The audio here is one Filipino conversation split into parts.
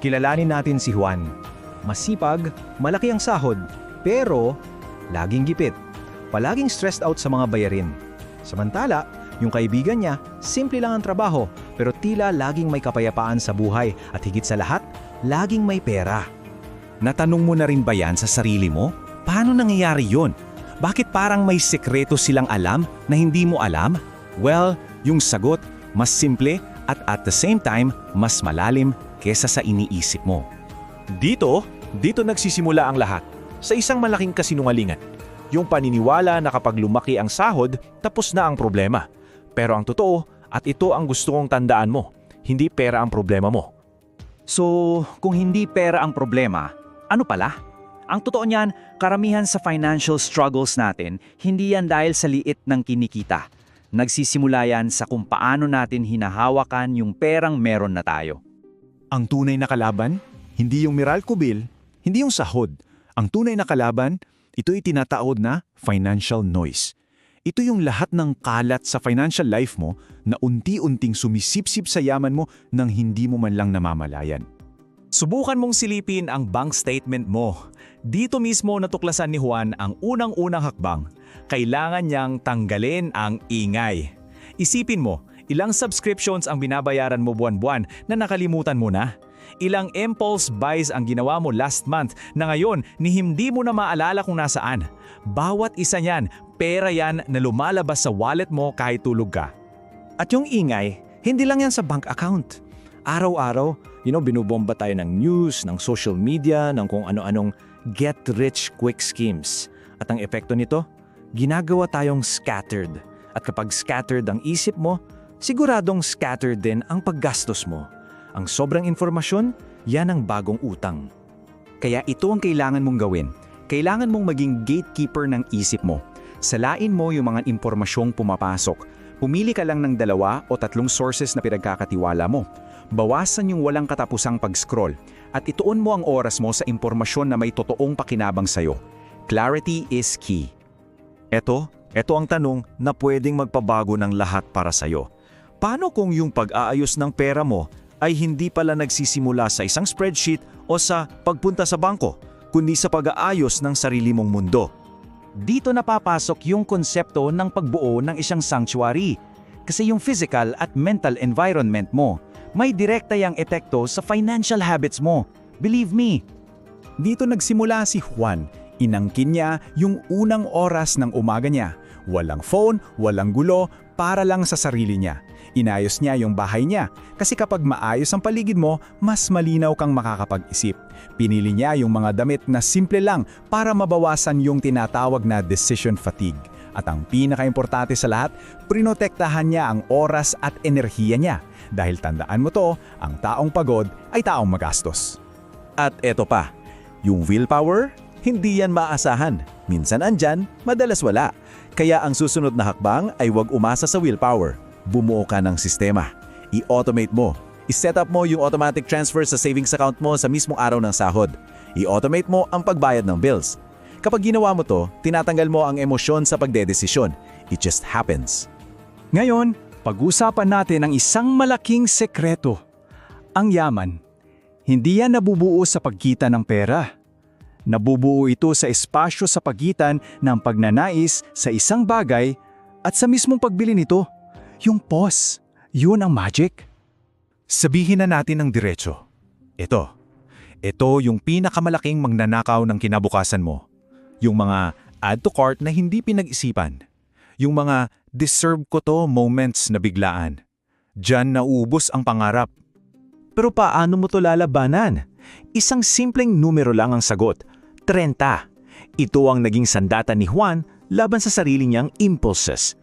Kilalanin natin si Juan. Masipag, malaki ang sahod, pero laging gipit. Palaging stressed out sa mga bayarin. Samantala, yung kaibigan niya, simple lang ang trabaho, pero tila laging may kapayapaan sa buhay at higit sa lahat, laging may pera. Natanong mo na rin ba yan sa sarili mo? Paano nangyayari yun? Bakit parang may sekreto silang alam na hindi mo alam? Well, yung sagot, mas simple at the same time, mas malalim kesa sa iniisip mo. Dito nagsisimula ang lahat. Sa isang malaking kasinungalingan. Yung paniniwala na kapag lumaki ang sahod, tapos na ang problema. Pero ang totoo, at ito ang gusto kong tandaan mo, hindi pera ang problema mo. So, kung hindi pera ang problema, ano pala? Ang totoo niyan, karamihan sa financial struggles natin, hindi yan dahil sa liit ng kinikita. Nagsisimula yan sa kung paano natin hinahawakan yung perang meron na tayo. Ang tunay na kalaban, hindi yung Meralco bill, hindi yung sahod. Ang tunay na kalaban, ito'y tinatawag na financial noise. Ito yung lahat ng kalat sa financial life mo na unti-unting sumisipsip sa yaman mo nang hindi mo man lang namamalayan. Subukan mong silipin ang bank statement mo. Dito mismo natuklasan ni Juan ang unang-unang hakbang. Kailangan niyang tanggalin ang ingay. Isipin mo, ilang subscriptions ang binabayaran mo buwan-buwan na nakalimutan mo na? Ilang impulse buys ang ginawa mo last month na ngayon ni hindi mo na maalala kung nasaan? Bawat isa niyan, pera yan na lumalabas sa wallet mo kahit tulog ka. At yung ingay, hindi lang yan sa bank account. Araw-araw, binubomba tayo ng news, ng social media, ng kung ano-anong get-rich-quick schemes. At ang epekto nito, ginagawa tayong scattered. At kapag scattered ang isip mo, siguradong scattered din ang paggastos mo. Ang sobrang informasyon, yan ang bagong utang. Kaya ito ang kailangan mong gawin. Kailangan mong maging gatekeeper ng isip mo. Salain mo yung mga impormasyong pumapasok. Pumili ka lang ng 2 o 3 sources na pinagkakatiwala mo. Bawasan yung walang katapusang pag-scroll at ituon mo ang oras mo sa impormasyon na may totoong pakinabang sa'yo. Clarity is key. Ito ang tanong na pwedeng magpabago ng lahat para sa'yo. Paano kung yung pag-aayos ng pera mo ay hindi pala nagsisimula sa isang spreadsheet o sa pagpunta sa bangko, kundi sa pag-aayos ng sarili mong mundo? Dito napapasok yung konsepto ng pagbuo ng isang sanctuary. Kasi yung physical at mental environment mo, may direkta yang epekto sa financial habits mo. Believe me. Dito nagsimula si Juan. Inangkin niya yung unang oras ng umaga niya. Walang phone, walang gulo, para lang sa sarili niya. Inayos niya yung bahay niya kasi kapag maayos ang paligid mo, mas malinaw kang makakapag-isip. Pinili niya yung mga damit na simple lang para mabawasan yung tinatawag na decision fatigue. At ang pinaka-importante sa lahat, prinotektahan niya ang oras at enerhiya niya. Dahil tandaan mo to, ang taong pagod ay taong magastos. At eto pa, yung willpower, hindi yan maasahan. Minsan andyan, madalas wala. Kaya ang susunod na hakbang ay huwag umasa sa willpower. Bumuo ka ng sistema. I-automate mo. I-set up mo yung automatic transfer sa savings account mo sa mismong araw ng sahod. I-automate mo ang pagbayad ng bills. Kapag ginawa mo to, tinatanggal mo ang emosyon sa pagdedesisyon. It just happens. Ngayon, pag-usapan natin ang isang malaking sekreto. Ang yaman. Hindi yan nabubuo sa pagkita ng pera. Nabubuo ito sa espasyo sa pagitan ng pagnanais sa isang bagay at sa mismong pagbili nito. Yung pause, yun ang magic. Sabihin na natin ng diretso. Ito yung pinakamalaking magnanakaw ng kinabukasan mo. Yung mga add to cart na hindi pinag-isipan. Yung mga deserve ko to moments na biglaan. Diyan nauubos ang pangarap. Pero paano mo to lalabanan? Isang simpleng numero lang ang sagot, 30. Ito ang naging sandata ni Juan laban sa sarili niyang impulses.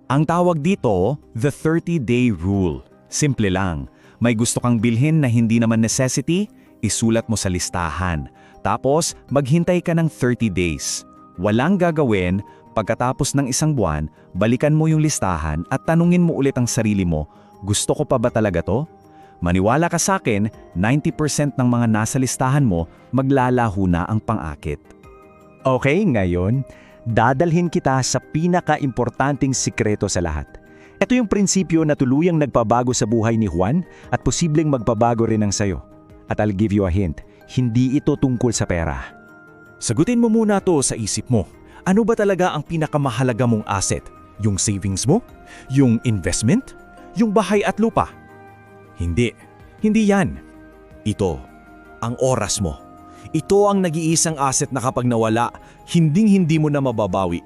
Ang tawag dito, the 30-day rule. Simple lang. May gusto kang bilhin na hindi naman necessity, isulat mo sa listahan. Tapos, maghintay ka ng 30 days. Walang gagawin, pagkatapos ng isang buwan, balikan mo yung listahan at tanungin mo ulit ang sarili mo, gusto ko pa ba talaga to? Maniwala ka sa akin, 90% ng mga nasa listahan mo, maglalaho na ang pang-akit. Okay, ngayon, dadalhin kita sa pinaka-importanting sikreto sa lahat. Ito yung prinsipyo na tuluyang nagpabago sa buhay ni Juan at posibleng magpabago rin ang sayo. At I'll give you a hint, hindi ito tungkol sa pera. Sagutin mo muna to sa isip mo. Ano ba talaga ang pinakamahalaga mong asset? Yung savings mo? Yung investment? Yung bahay at lupa? Hindi. Hindi yan. Ito, ang oras mo. Ito ang nag-iisang asset na kapag nawala, hinding-hindi mo na mababawi.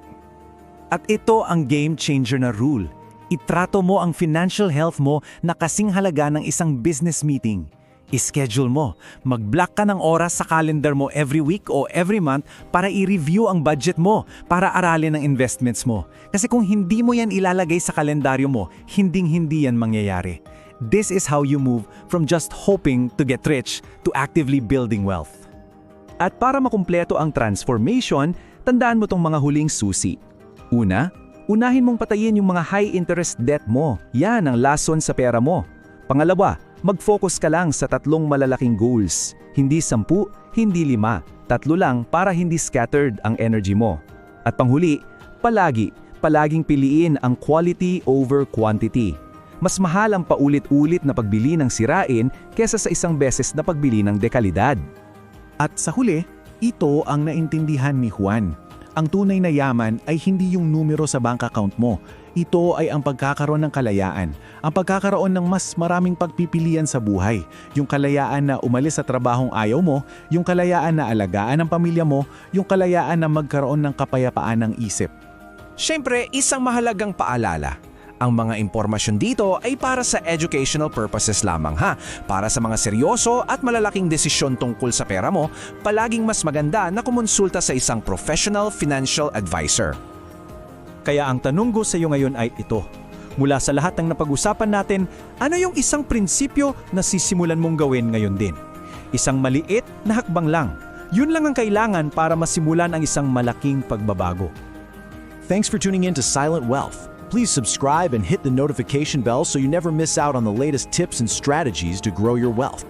At ito ang game changer na rule. Itrato mo ang financial health mo na kasing halaga ng isang business meeting. I-schedule mo. Mag-block ka ng oras sa calendar mo every week o every month para i-review ang budget mo, para aralin ang investments mo. Kasi kung hindi mo yan ilalagay sa kalendaryo mo, hinding-hindi yan mangyayari. This is how you move from just hoping to get rich to actively building wealth. At para makumpleto ang transformation, tandaan mo tong mga huling susi. Una, unahin mong patayin yung mga high-interest debt mo. Yan ang lason sa pera mo. Pangalawa, mag-focus ka lang sa 3 malalaking goals. Hindi 10, hindi 5. 3 lang para hindi scattered ang energy mo. At panghuli, palaging piliin ang quality over quantity. Mas mahal ang paulit-ulit na pagbili ng sirain kesa sa isang beses na pagbili ng dekalidad. At sa huli, ito ang naintindihan ni Juan. Ang tunay na yaman ay hindi yung numero sa bank account mo. Ito ay ang pagkakaroon ng kalayaan. Ang pagkakaroon ng mas maraming pagpipilian sa buhay. Yung kalayaan na umalis sa trabahong ayaw mo, yung kalayaan na alagaan ang pamilya mo, yung kalayaan na magkaroon ng kapayapaan ng isip. Siyempre, isang mahalagang paalala. Ang mga impormasyon dito ay para sa educational purposes lamang ha. Para sa mga seryoso at malalaking desisyon tungkol sa pera mo, palaging mas maganda na kumonsulta sa isang professional financial advisor. Kaya ang tanong ko sa iyo ngayon ay ito. Mula sa lahat ng napag-usapan natin, ano yung isang prinsipyo na sisimulan mong gawin ngayon din? Isang maliit na hakbang lang. Yun lang ang kailangan para masimulan ang isang malaking pagbabago. Thanks for tuning in to Silent Wealth. Please subscribe and hit the notification bell so you never miss out on the latest tips and strategies to grow your wealth.